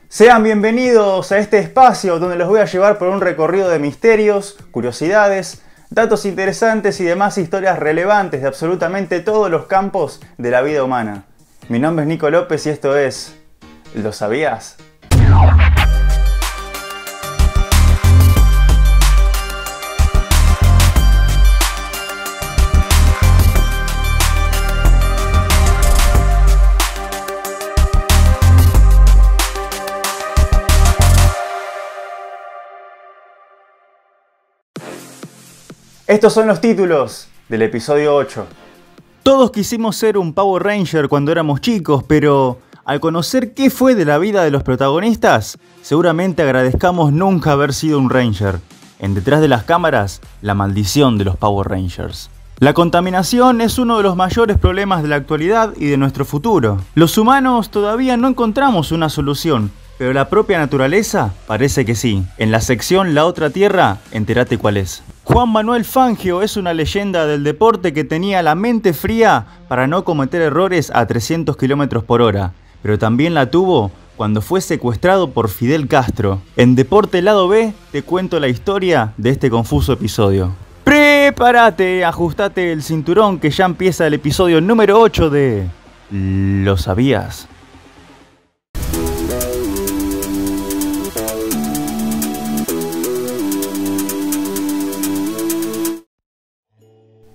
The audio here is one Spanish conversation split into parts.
Sean bienvenidos a este espacio donde los voy a llevar por un recorrido de misterios, curiosidades, datos interesantes y demás historias relevantes de absolutamente todos los campos de la vida humana. Mi nombre es Nico López y esto es ¿Lo sabías? Estos son los títulos del episodio 8. Todos quisimos ser un Power Ranger cuando éramos chicos, pero al conocer qué fue de la vida de los protagonistas, seguramente agradezcamos nunca haber sido un Ranger. En Detrás de las Cámaras, la maldición de los Power Rangers. La contaminación es uno de los mayores problemas de la actualidad y de nuestro futuro. Los humanos todavía no encontramos una solución, pero la propia naturaleza parece que sí. En la sección La Otra Tierra, entérate cuál es. Juan Manuel Fangio es una leyenda del deporte que tenía la mente fría para no cometer errores a 300 km por hora, pero también la tuvo cuando fue secuestrado por Fidel Castro. En Deporte Lado B te cuento la historia de este confuso episodio. Prepárate, ajustate el cinturón que ya empieza el episodio número 8 de ¿Lo sabías?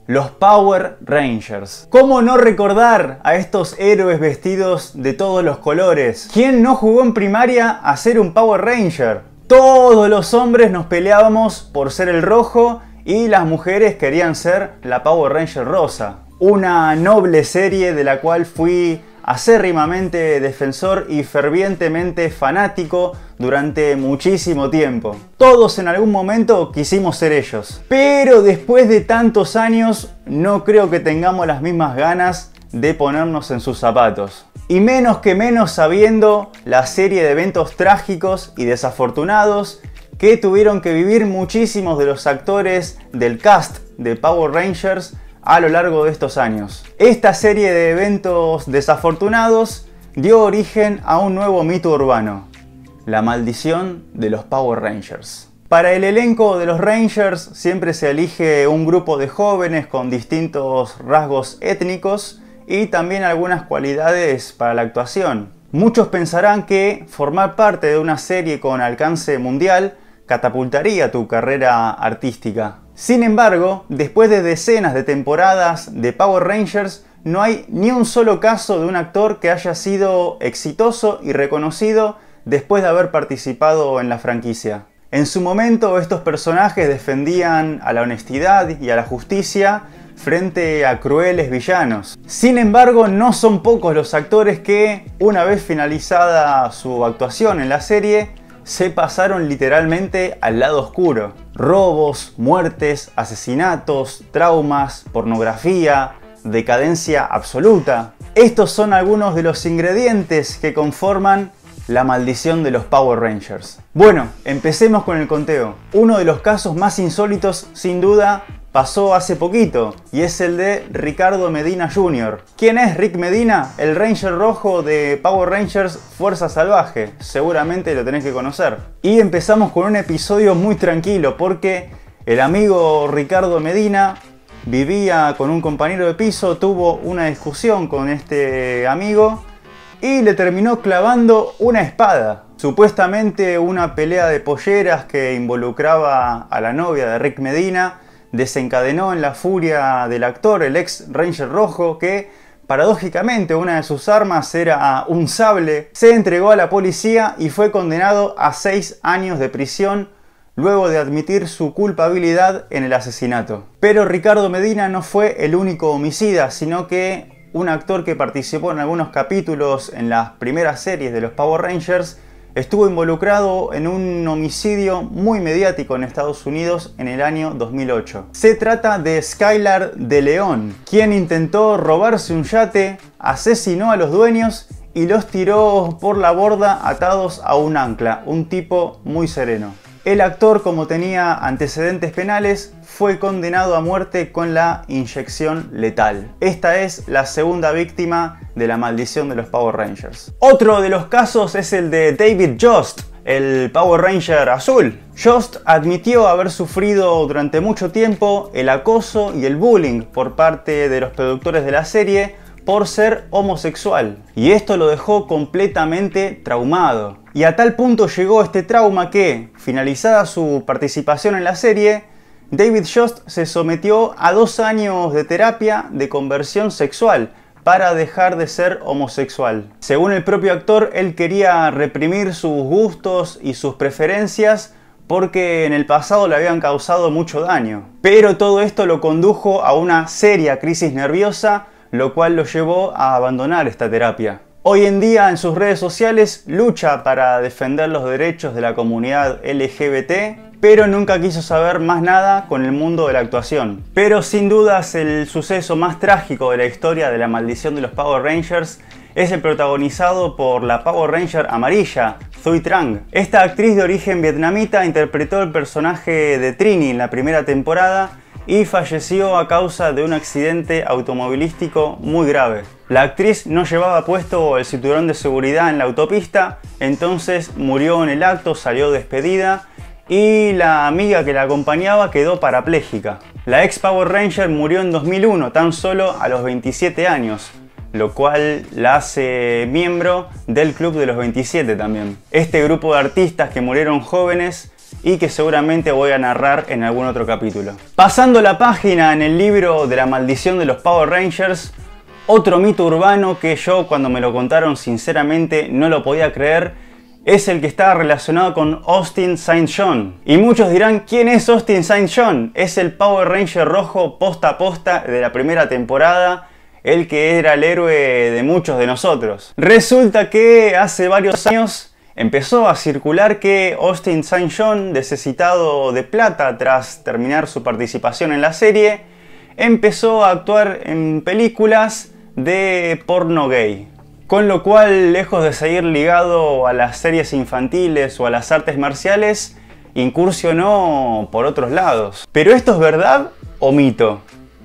Los Power Rangers. ¿Cómo no recordar a estos héroes vestidos de todos los colores? ¿Quién no jugó en primaria a ser un Power Ranger? Todos los hombres nos peleábamos por ser el rojo y las mujeres querían ser la Power Ranger rosa. Una noble serie de la cual fui acérrimamente defensor y fervientemente fanático durante muchísimo tiempo. Todos en algún momento quisimos ser ellos. Pero después de tantos años no creo que tengamos las mismas ganas de ponernos en sus zapatos. Y menos sabiendo la serie de eventos trágicos y desafortunados que tuvieron que vivir muchísimos de los actores del cast de Power Rangers a lo largo de estos años. Esta serie de eventos desafortunados dio origen a un nuevo mito urbano: la maldición de los Power Rangers. Para el elenco de los Rangers siempre se elige un grupo de jóvenes con distintos rasgos étnicos y también algunas cualidades para la actuación. Muchos pensarán que formar parte de una serie con alcance mundial catapultaría tu carrera artística. Sin embargo, después de decenas de temporadas de Power Rangers, no hay ni un solo caso de un actor que haya sido exitoso y reconocido después de haber participado en la franquicia. En su momento, estos personajes defendían a la honestidad y a la justicia frente a crueles villanos. Sin embargo, no son pocos los actores que, una vez finalizada su actuación en la serie, se pasaron literalmente al lado oscuro. Robos, muertes, asesinatos, traumas, pornografía, decadencia absoluta. Estos son algunos de los ingredientes que conforman la maldición de los Power Rangers. Bueno, empecemos con el conteo. Uno de los casos más insólitos, sin duda, pasó hace poquito, y es el de Ricardo Medina Jr. ¿Quién es Rick Medina? El Ranger rojo de Power Rangers Fuerza Salvaje. Seguramente lo tenés que conocer. Y empezamos con un episodio muy tranquilo, porque el amigo Ricardo Medina vivía con un compañero de piso, tuvo una discusión con este amigo y le terminó clavando una espada. Supuestamente una pelea de polleras que involucraba a la novia de Rick Medina desencadenó en la furia del actor, el ex Ranger rojo, que paradójicamente una de sus armas era un sable. Se entregó a la policía y fue condenado a 6 años de prisión luego de admitir su culpabilidad en el asesinato. Pero Ricardo Medina no fue el único homicida, sino que un actor que participó en algunos capítulos en las primeras series de los Power Rangers estuvo involucrado en un homicidio muy mediático en Estados Unidos en el año 2008. Se trata de Skylar de León, quien intentó robarse un yate, asesinó a los dueños y los tiró por la borda atados a un ancla, un tipo muy sereno. El actor, como tenía antecedentes penales, fue condenado a muerte con la inyección letal. Esta es la segunda víctima de la maldición de los Power Rangers. Otro de los casos es el de David Yost, el Power Ranger azul. Yost admitió haber sufrido durante mucho tiempo el acoso y el bullying por parte de los productores de la serie por ser homosexual. Y esto lo dejó completamente traumado. Y a tal punto llegó este trauma que, finalizada su participación en la serie, David Yost se sometió a 2 años de terapia de conversión sexual para dejar de ser homosexual. Según el propio actor, él quería reprimir sus gustos y sus preferencias porque en el pasado le habían causado mucho daño. Pero todo esto lo condujo a una seria crisis nerviosa, lo cual lo llevó a abandonar esta terapia. Hoy en día en sus redes sociales lucha para defender los derechos de la comunidad LGBT, pero nunca quiso saber más nada con el mundo de la actuación. Pero sin dudas el suceso más trágico de la historia de la maldición de los Power Rangers es el protagonizado por la Power Ranger amarilla, Thuy Trang. Esta actriz de origen vietnamita interpretó el personaje de Trini en la primera temporada y falleció a causa de un accidente automovilístico muy grave. La actriz no llevaba puesto el cinturón de seguridad en la autopista, entonces murió en el acto, salió despedida y la amiga que la acompañaba quedó parapléjica. La ex Power Ranger murió en 2001, tan solo a los 27 años, lo cual la hace miembro del Club de los 27 también. Este grupo de artistas que murieron jóvenes y que seguramente voy a narrar en algún otro capítulo. Pasando la página en el libro de la maldición de los Power Rangers, otro mito urbano que yo cuando me lo contaron sinceramente no lo podía creer, es el que está relacionado con Austin St. John. Y muchos dirán, ¿quién es Austin St. John? Es el Power Ranger rojo posta a posta de la primera temporada, el que era el héroe de muchos de nosotros. Resulta que hace varios años empezó a circular que Austin St. John, necesitado de plata tras terminar su participación en la serie, empezó a actuar en películas de porno gay. Con lo cual, lejos de seguir ligado a las series infantiles o a las artes marciales, incursionó por otros lados. ¿Pero esto es verdad o mito?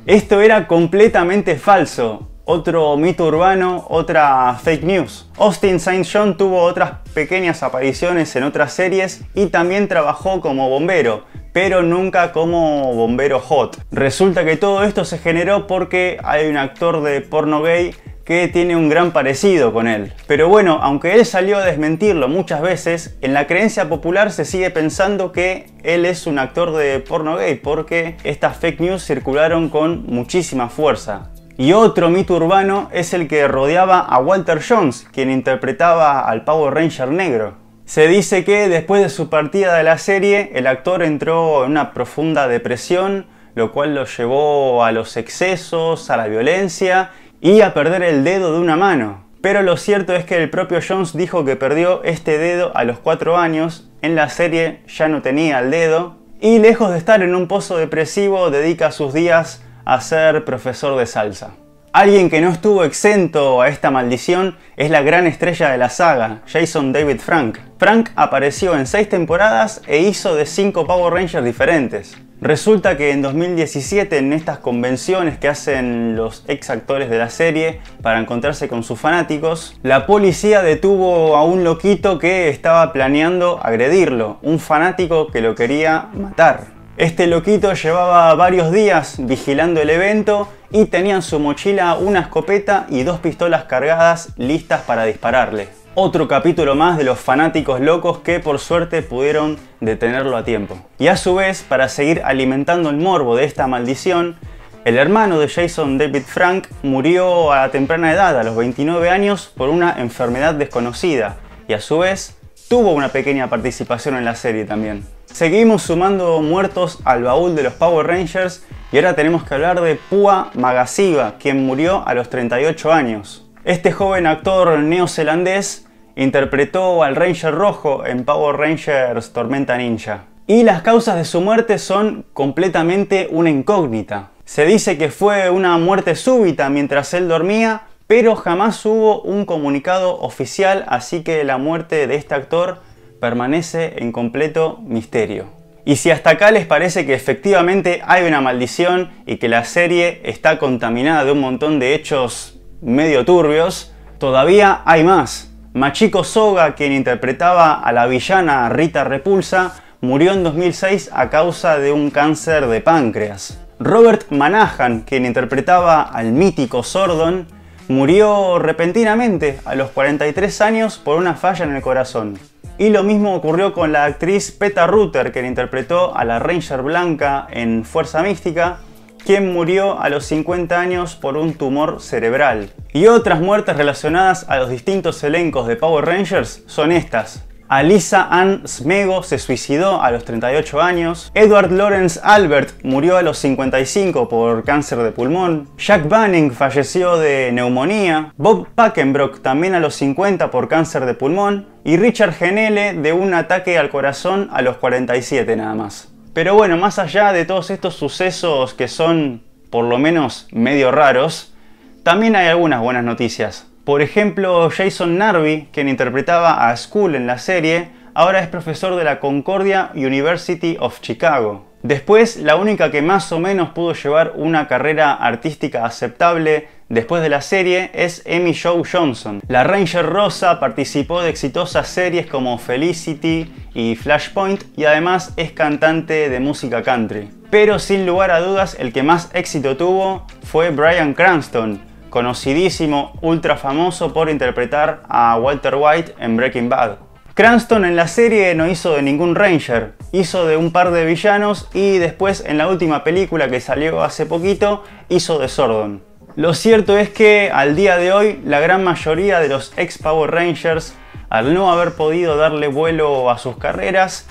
Esto era completamente falso. Otro mito urbano, otra fake news. Austin St. John tuvo otras pequeñas apariciones en otras series y también trabajó como bombero, pero nunca como bombero hot. Resulta que todo esto se generó porque hay un actor de porno gay que tiene un gran parecido con él. Pero bueno, aunque él salió a desmentirlo muchas veces, en la creencia popular se sigue pensando que él es un actor de porno gay porque estas fake news circularon con muchísima fuerza. Y otro mito urbano es el que rodeaba a Walter Jones, quien interpretaba al Power Ranger negro. Se dice que después de su partida de la serie, el actor entró en una profunda depresión, lo cual lo llevó a los excesos, a la violencia y a perder el dedo de una mano. Pero lo cierto es que el propio Jones dijo que perdió este dedo a los 4 años, en la serie ya no tenía el dedo, y lejos de estar en un pozo depresivo, dedica sus días a ser profesor de salsa. Alguien que no estuvo exento a esta maldición es la gran estrella de la saga, Jason David Frank. Frank apareció en 6 temporadas e hizo de 5 Power Rangers diferentes. Resulta que en 2017, en estas convenciones que hacen los ex actores de la serie para encontrarse con sus fanáticos, la policía detuvo a un loquito que estaba planeando agredirlo, un fanático que lo quería matar. Este loquito llevaba varios días vigilando el evento y tenía en su mochila una escopeta y 2 pistolas cargadas listas para dispararle. Otro capítulo más de los fanáticos locos que por suerte pudieron detenerlo a tiempo. Y a su vez, para seguir alimentando el morbo de esta maldición, el hermano de Jason David Frank murió a temprana edad, a los 29 años, por una enfermedad desconocida y a su vez tuvo una pequeña participación en la serie también. Seguimos sumando muertos al baúl de los Power Rangers y ahora tenemos que hablar de Pua Magasiva, quien murió a los 38 años. Este joven actor neozelandés interpretó al Ranger Rojo en Power Rangers Tormenta Ninja. Y las causas de su muerte son completamente una incógnita. Se dice que fue una muerte súbita mientras él dormía, pero jamás hubo un comunicado oficial, así que la muerte de este actor permanece en completo misterio. Y si hasta acá les parece que efectivamente hay una maldición y que la serie está contaminada de un montón de hechos medio turbios, todavía hay más. Machiko Soga, quien interpretaba a la villana Rita Repulsa, murió en 2006 a causa de un cáncer de páncreas. Robert Manahan, quien interpretaba al mítico Zordon, murió repentinamente a los 43 años por una falla en el corazón. Y lo mismo ocurrió con la actriz Peta Rutter, quien interpretó a la Ranger Blanca en Fuerza Mística, quien murió a los 50 años por un tumor cerebral. Y otras muertes relacionadas a los distintos elencos de Power Rangers son estas. Alisa Ann Smego se suicidó a los 38 años. Edward Lawrence Albert murió a los 55 por cáncer de pulmón. Jack Banning falleció de neumonía. Bob Packenbrock también a los 50 por cáncer de pulmón. Y Richard Genele de un ataque al corazón a los 47 nada más. Pero bueno, más allá de todos estos sucesos que son por lo menos medio raros, también hay algunas buenas noticias. Por ejemplo, Jason Narby, quien interpretaba a Skull en la serie, ahora es profesor de la Concordia University of Chicago. Después, la única que más o menos pudo llevar una carrera artística aceptable después de la serie es Amy Jo Johnson. La Ranger Rosa participó de exitosas series como Felicity y Flashpoint y además es cantante de música country. Pero sin lugar a dudas, el que más éxito tuvo fue Bryan Cranston, conocidísimo, ultra famoso por interpretar a Walter White en Breaking Bad. Cranston en la serie no hizo de ningún Ranger, hizo de un par de villanos y después en la última película que salió hace poquito hizo de Zordon. Lo cierto es que al día de hoy la gran mayoría de los ex Power Rangers, al no haber podido darle vuelo a sus carreras,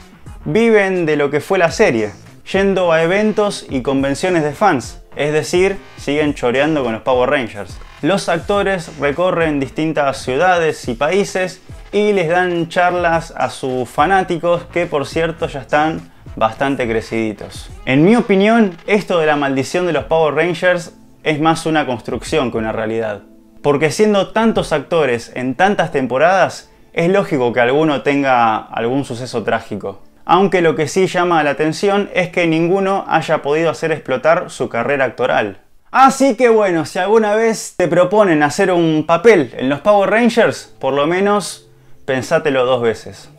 viven de lo que fue la serie, yendo a eventos y convenciones de fans, es decir, siguen choreando con los Power Rangers. Los actores recorren distintas ciudades y países y les dan charlas a sus fanáticos que por cierto ya están bastante creciditos. En mi opinión, esto de la maldición de los Power Rangers es más una construcción que una realidad. Porque siendo tantos actores en tantas temporadas, es lógico que alguno tenga algún suceso trágico. Aunque lo que sí llama la atención es que ninguno haya podido hacer explotar su carrera actoral. Así que bueno, si alguna vez te proponen hacer un papel en los Power Rangers, por lo menos pensátelo 2 veces.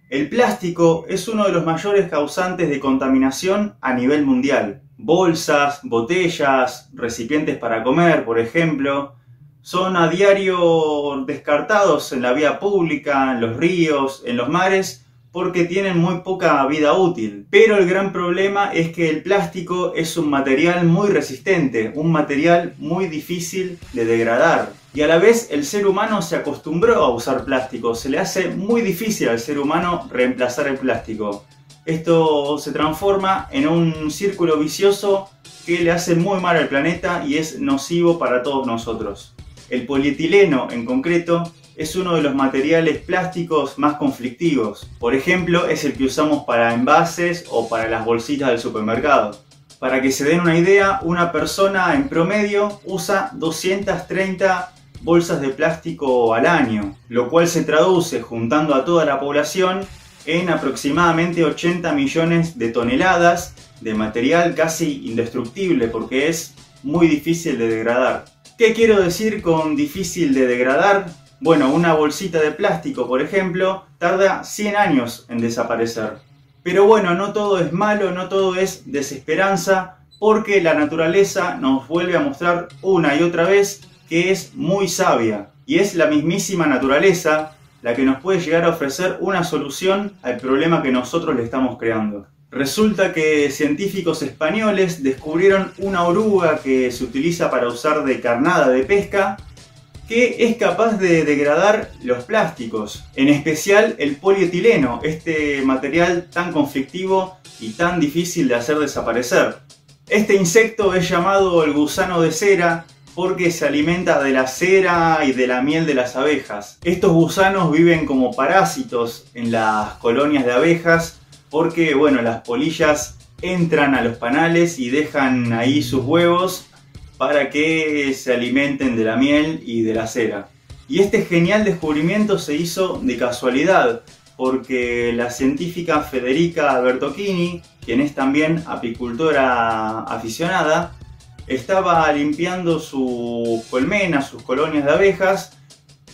El plástico es uno de los mayores causantes de contaminación a nivel mundial. Bolsas, botellas, recipientes para comer, por ejemplo, son a diario descartados en la vía pública, en los ríos, en los mares, porque tienen muy poca vida útil. Pero el gran problema es que el plástico es un material muy resistente, un material muy difícil de degradar. Y a la vez el ser humano se acostumbró a usar plástico, se le hace muy difícil al ser humano reemplazar el plástico. Esto se transforma en un círculo vicioso que le hace muy mal al planeta y es nocivo para todos nosotros. El polietileno en concreto es uno de los materiales plásticos más conflictivos. Por ejemplo, es el que usamos para envases o para las bolsitas del supermercado. Para que se den una idea, una persona en promedio usa 230 bolsas de plástico al año, lo cual se traduce, juntando a toda la población, en aproximadamente 80 millones de toneladas de material casi indestructible porque es muy difícil de degradar. ¿Qué quiero decir con difícil de degradar? Bueno, una bolsita de plástico, por ejemplo, tarda 100 años en desaparecer. Pero bueno, no todo es malo, no todo es desesperanza, porque la naturaleza nos vuelve a mostrar una y otra vez que es muy sabia. Y es la mismísima naturaleza la que nos puede llegar a ofrecer una solución al problema que nosotros le estamos creando. Resulta que científicos españoles descubrieron una oruga que se utiliza para usar de carnada de pesca que es capaz de degradar los plásticos, en especial el polietileno, este material tan conflictivo y tan difícil de hacer desaparecer. Este insecto es llamado el gusano de cera porque se alimenta de la cera y de la miel de las abejas. Estos gusanos viven como parásitos en las colonias de abejas porque, bueno, las polillas entran a los panales y dejan ahí sus huevos para que se alimenten de la miel y de la cera. Y este genial descubrimiento se hizo de casualidad, porque la científica Federica Bertocchini, quien es también apicultora aficionada, estaba limpiando sus colmenas, sus colonias de abejas,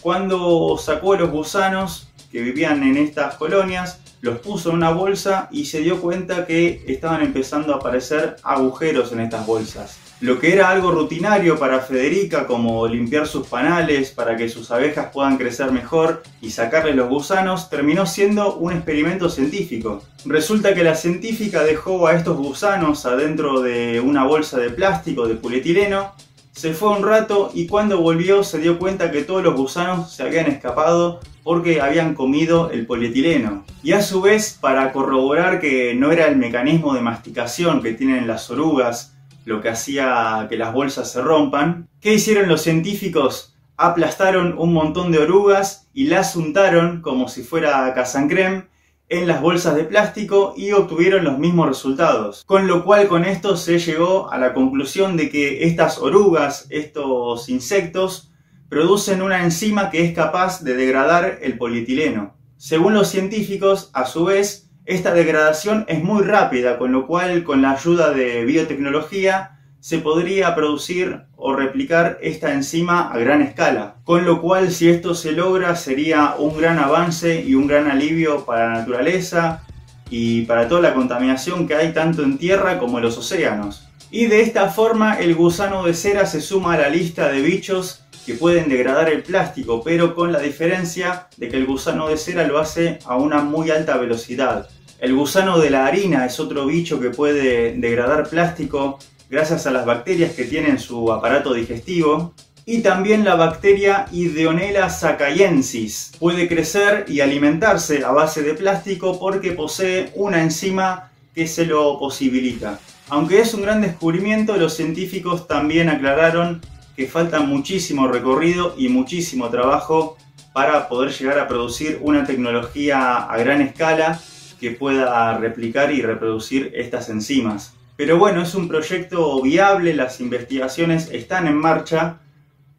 cuando sacó los gusanos que vivían en estas colonias, los puso en una bolsa y se dio cuenta que estaban empezando a aparecer agujeros en estas bolsas. Lo que era algo rutinario para Federica, como limpiar sus panales para que sus abejas puedan crecer mejor y sacarle los gusanos, terminó siendo un experimento científico. Resulta que la científica dejó a estos gusanos adentro de una bolsa de plástico, de polietileno, se fue un rato y cuando volvió se dio cuenta que todos los gusanos se habían escapado porque habían comido el polietileno. Y a su vez, para corroborar que no era el mecanismo de masticación que tienen las orugas lo que hacía que las bolsas se rompan, ¿qué hicieron los científicos? Aplastaron un montón de orugas y las untaron como si fuera casancrem en las bolsas de plástico y obtuvieron los mismos resultados. Con lo cual, con esto se llegó a la conclusión de que estas orugas, estos insectos, producen una enzima que es capaz de degradar el polietileno. Según los científicos, a su vez, esta degradación es muy rápida, con lo cual, con la ayuda de biotecnología, se podría producir o replicar esta enzima a gran escala. Con lo cual, si esto se logra, sería un gran avance y un gran alivio para la naturaleza y para toda la contaminación que hay tanto en tierra como en los océanos. Y de esta forma, el gusano de cera se suma a la lista de bichos que pueden degradar el plástico, pero con la diferencia de que el gusano de cera lo hace a una muy alta velocidad. El gusano de la harina es otro bicho que puede degradar plástico gracias a las bacterias que tiene en su aparato digestivo. Y también la bacteria Ideonella sakaiensis puede crecer y alimentarse a base de plástico porque posee una enzima que se lo posibilita. Aunque es un gran descubrimiento, los científicos también aclararon que falta muchísimo recorrido y muchísimo trabajo para poder llegar a producir una tecnología a gran escala que pueda replicar y reproducir estas enzimas. Pero bueno, es un proyecto viable, las investigaciones están en marcha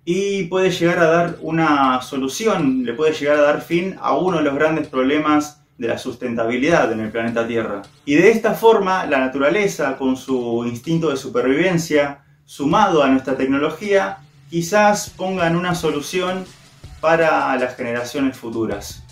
y puede llegar a dar una solución, le puede llegar a dar fin a uno de los grandes problemas de la sustentabilidad en el planeta Tierra. Y de esta forma, la naturaleza, con su instinto de supervivencia, sumado a nuestra tecnología, quizás pongan una solución para las generaciones futuras.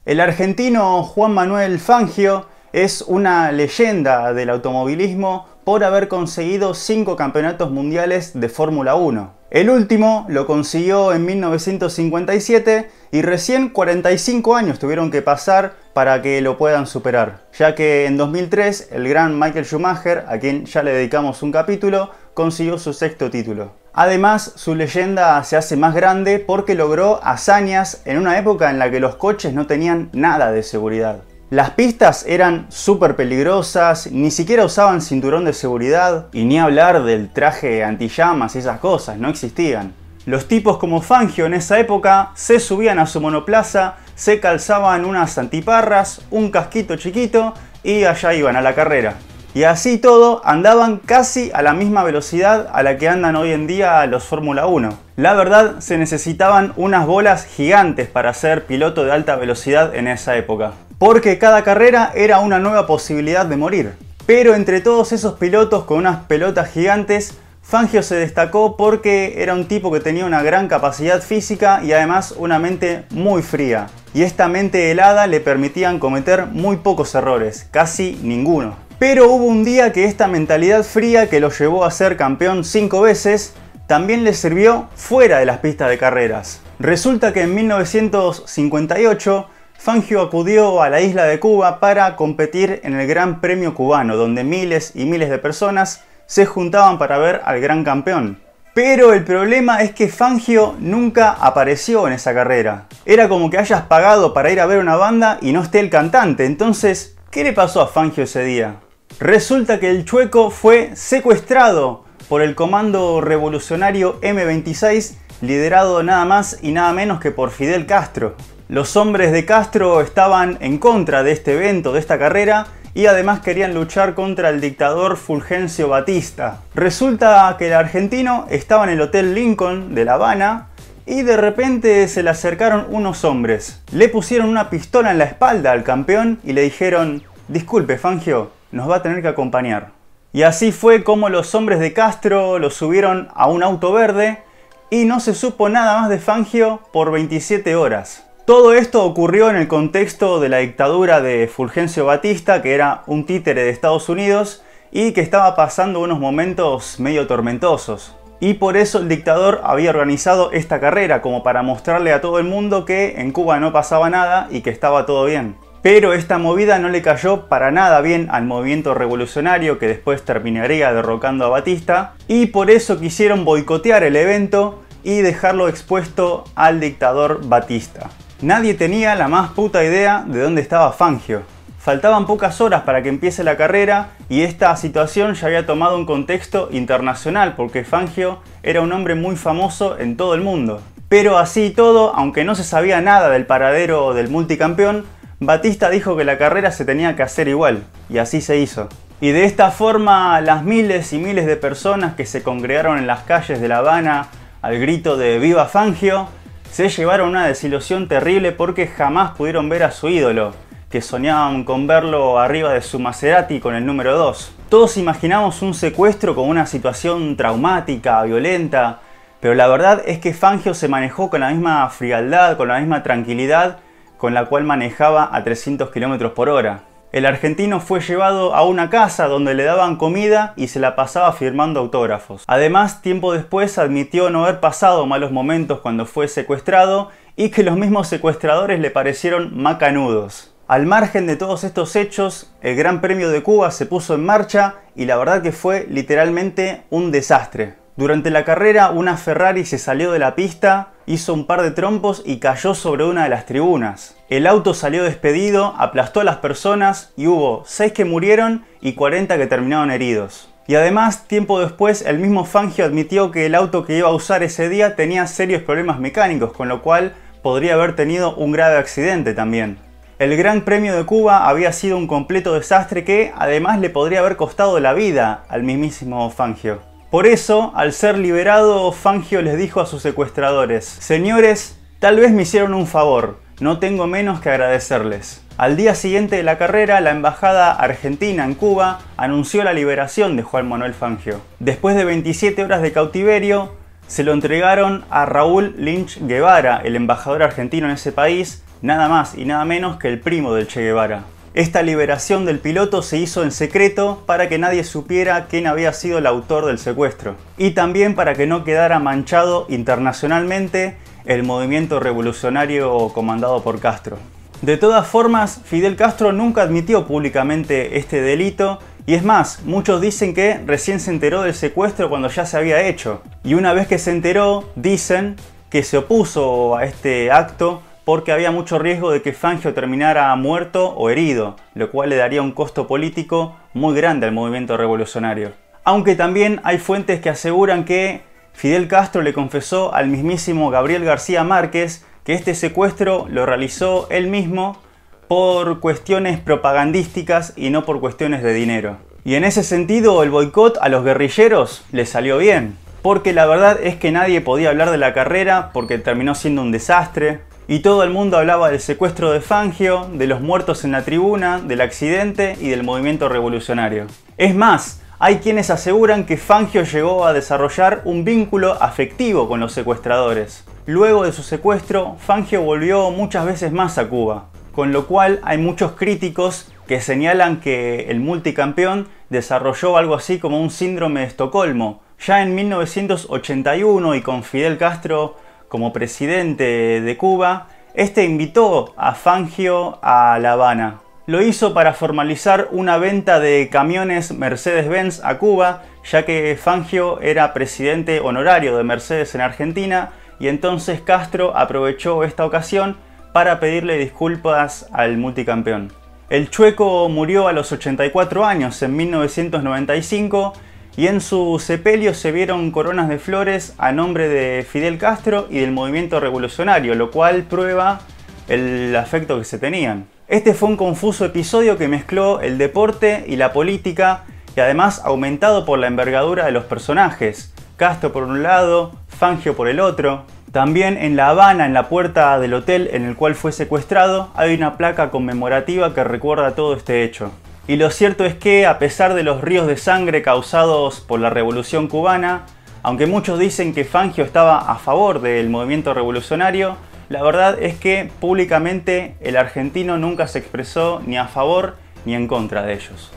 El argentino Juan Manuel Fangio es una leyenda del automovilismo por haber conseguido 5 campeonatos mundiales de Fórmula 1. El último lo consiguió en 1957 y recién 45 años tuvieron que pasar para que lo puedan superar, ya que en 2003 el gran Michael Schumacher, a quien ya le dedicamos un capítulo, consiguió su 6º título. Además, su leyenda se hace más grande porque logró hazañas en una época en la que los coches no tenían nada de seguridad. Las pistas eran súper peligrosas, ni siquiera usaban cinturón de seguridad y ni hablar del traje antillamas y esas cosas, no existían. Los tipos como Fangio en esa época se subían a su monoplaza, se calzaban unas antiparras, un casquito chiquito y allá iban a la carrera. Y así todo andaban casi a la misma velocidad a la que andan hoy en día los Fórmula 1. La verdad, se necesitaban unas bolas gigantes para ser piloto de alta velocidad en esa época, porque cada carrera era una nueva posibilidad de morir. Pero entre todos esos pilotos con unas pelotas gigantes, Fangio se destacó porque era un tipo que tenía una gran capacidad física y además una mente muy fría. Y esta mente helada le permitían cometer muy pocos errores, casi ninguno. Pero hubo un día que esta mentalidad fría que lo llevó a ser campeón 5 veces, también le sirvió fuera de las pistas de carreras. Resulta que en 1958 Fangio acudió a la isla de Cuba para competir en el Gran Premio Cubano, donde miles y miles de personas se juntaban para ver al gran campeón. Pero el problema es que Fangio nunca apareció en esa carrera. Era como que hayas pagado para ir a ver una banda y no esté el cantante. Entonces, ¿qué le pasó a Fangio ese día? Resulta que el chueco fue secuestrado por el Comando Revolucionario M26, liderado nada más y nada menos que por Fidel Castro. Los hombres de Castro estaban en contra de este evento, de esta carrera, y además querían luchar contra el dictador Fulgencio Batista. Resulta que el argentino estaba en el Hotel Lincoln de La Habana y de repente se le acercaron unos hombres. Le pusieron una pistola en la espalda al campeón y le dijeron: disculpe Fangio, nos va a tener que acompañar. Y así fue como los hombres de Castro lo subieron a un auto verde y no se supo nada más de Fangio por 27 horas. Todo esto ocurrió en el contexto de la dictadura de Fulgencio Batista, que era un títere de Estados Unidos y que estaba pasando unos momentos medio tormentosos. Y por eso el dictador había organizado esta carrera, como para mostrarle a todo el mundo que en Cuba no pasaba nada y que estaba todo bien. Pero esta movida no le cayó para nada bien al movimiento revolucionario, que después terminaría derrocando a Batista, y por eso quisieron boicotear el evento y dejarlo expuesto al dictador Batista. Nadie tenía la más puta idea de dónde estaba Fangio. Faltaban pocas horas para que empiece la carrera y esta situación ya había tomado un contexto internacional, porque Fangio era un hombre muy famoso en todo el mundo. Pero así y todo, aunque no se sabía nada del paradero del multicampeón, Batista dijo que la carrera se tenía que hacer igual, y así se hizo. Y de esta forma, las miles y miles de personas que se congregaron en las calles de La Habana al grito de ¡Viva Fangio!, se llevaron una desilusión terrible porque jamás pudieron ver a su ídolo, que soñaban con verlo arriba de su Maserati con el número 2. Todos imaginamos un secuestro como una situación traumática, violenta, pero la verdad es que Fangio se manejó con la misma frialdad, con la misma tranquilidad con la cual manejaba a 300 km por hora. El argentino fue llevado a una casa donde le daban comida y se la pasaba firmando autógrafos. Además, tiempo después admitió no haber pasado malos momentos cuando fue secuestrado y que los mismos secuestradores le parecieron macanudos. Al margen de todos estos hechos, el Gran Premio de Cuba se puso en marcha y la verdad que fue literalmente un desastre. Durante la carrera, una Ferrari se salió de la pista, hizo un par de trompos y cayó sobre una de las tribunas. El auto salió despedido, aplastó a las personas y hubo 6 que murieron y 40 que terminaron heridos. Y además, tiempo después, el mismo Fangio admitió que el auto que iba a usar ese día tenía serios problemas mecánicos, con lo cual podría haber tenido un grave accidente también. El Gran Premio de Cuba había sido un completo desastre que además le podría haber costado la vida al mismísimo Fangio. Por eso, al ser liberado, Fangio les dijo a sus secuestradores: señores, tal vez me hicieron un favor, no tengo menos que agradecerles. Al día siguiente de la carrera, la embajada argentina en Cuba anunció la liberación de Juan Manuel Fangio. Después de 27 horas de cautiverio, se lo entregaron a Raúl Lynch Guevara, el embajador argentino en ese país, nada más y nada menos que el primo del Che Guevara. Esta liberación del piloto se hizo en secreto para que nadie supiera quién había sido el autor del secuestro. Y también para que no quedara manchado internacionalmente el movimiento revolucionario comandado por Castro. De todas formas, Fidel Castro nunca admitió públicamente este delito, y es más, muchos dicen que recién se enteró del secuestro cuando ya se había hecho. Y una vez que se enteró, dicen que se opuso a este acto porque había mucho riesgo de que Fangio terminara muerto o herido, lo cual le daría un costo político muy grande al movimiento revolucionario. Aunque también hay fuentes que aseguran que Fidel Castro le confesó al mismísimo Gabriel García Márquez que este secuestro lo realizó él mismo por cuestiones propagandísticas y no por cuestiones de dinero. Y en ese sentido, el boicot a los guerrilleros le salió bien, porque la verdad es que nadie podía hablar de la carrera porque terminó siendo un desastre. Y todo el mundo hablaba del secuestro de Fangio, de los muertos en la tribuna, del accidente y del movimiento revolucionario. Es más, hay quienes aseguran que Fangio llegó a desarrollar un vínculo afectivo con los secuestradores. Luego de su secuestro, Fangio volvió muchas veces más a Cuba, con lo cual hay muchos críticos que señalan que el multicampeón desarrolló algo así como un síndrome de Estocolmo. Ya en 1981 y con Fidel Castro como presidente de Cuba, este invitó a Fangio a La Habana. Lo hizo para formalizar una venta de camiones Mercedes-Benz a Cuba, ya que Fangio era presidente honorario de Mercedes en Argentina, y entonces Castro aprovechó esta ocasión para pedirle disculpas al multicampeón. El chueco murió a los 84 años en 1995, y en su sepelio se vieron coronas de flores a nombre de Fidel Castro y del movimiento revolucionario, lo cual prueba el afecto que se tenían. Este fue un confuso episodio que mezcló el deporte y la política y además aumentado por la envergadura de los personajes. Castro por un lado, Fangio por el otro. También en La Habana, en la puerta del hotel en el cual fue secuestrado, hay una placa conmemorativa que recuerda todo este hecho. Y lo cierto es que, a pesar de los ríos de sangre causados por la Revolución Cubana, aunque muchos dicen que Fangio estaba a favor del movimiento revolucionario, la verdad es que públicamente el argentino nunca se expresó ni a favor ni en contra de ellos.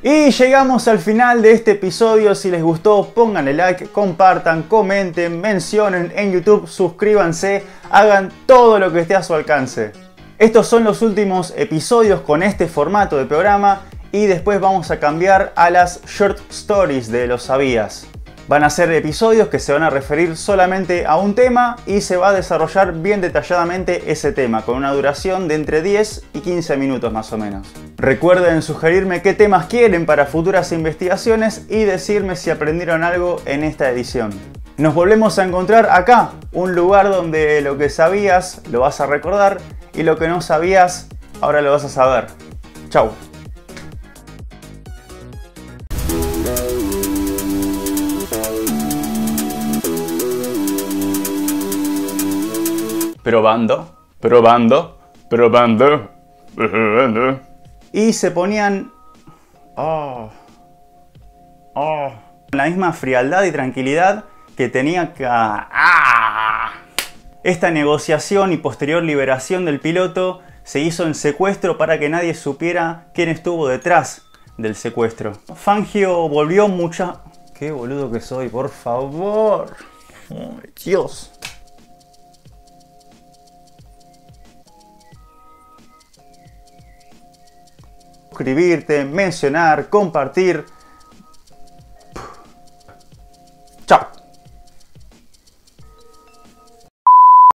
Y llegamos al final de este episodio. Si les gustó, pónganle like, compartan, comenten, mencionen en YouTube, suscríbanse, hagan todo lo que esté a su alcance. Estos son los últimos episodios con este formato de programa y después vamos a cambiar a las short stories de Lo Sabías. Van a ser episodios que se van a referir solamente a un tema y se va a desarrollar bien detalladamente ese tema, con una duración de entre 10 y 15 minutos más o menos. Recuerden sugerirme qué temas quieren para futuras investigaciones y decirme si aprendieron algo en esta edición. Nos volvemos a encontrar acá, un lugar donde lo que sabías lo vas a recordar y lo que no sabías ahora lo vas a saber. Chau. Probando. Y se ponían la misma frialdad y tranquilidad que tenía que... Esta negociación y posterior liberación del piloto se hizo en secuestro para que nadie supiera quién estuvo detrás del secuestro. Fangio volvió mucha... Qué boludo que soy, por favor. Oh, Dios. Suscribirte, mencionar, compartir. Chao.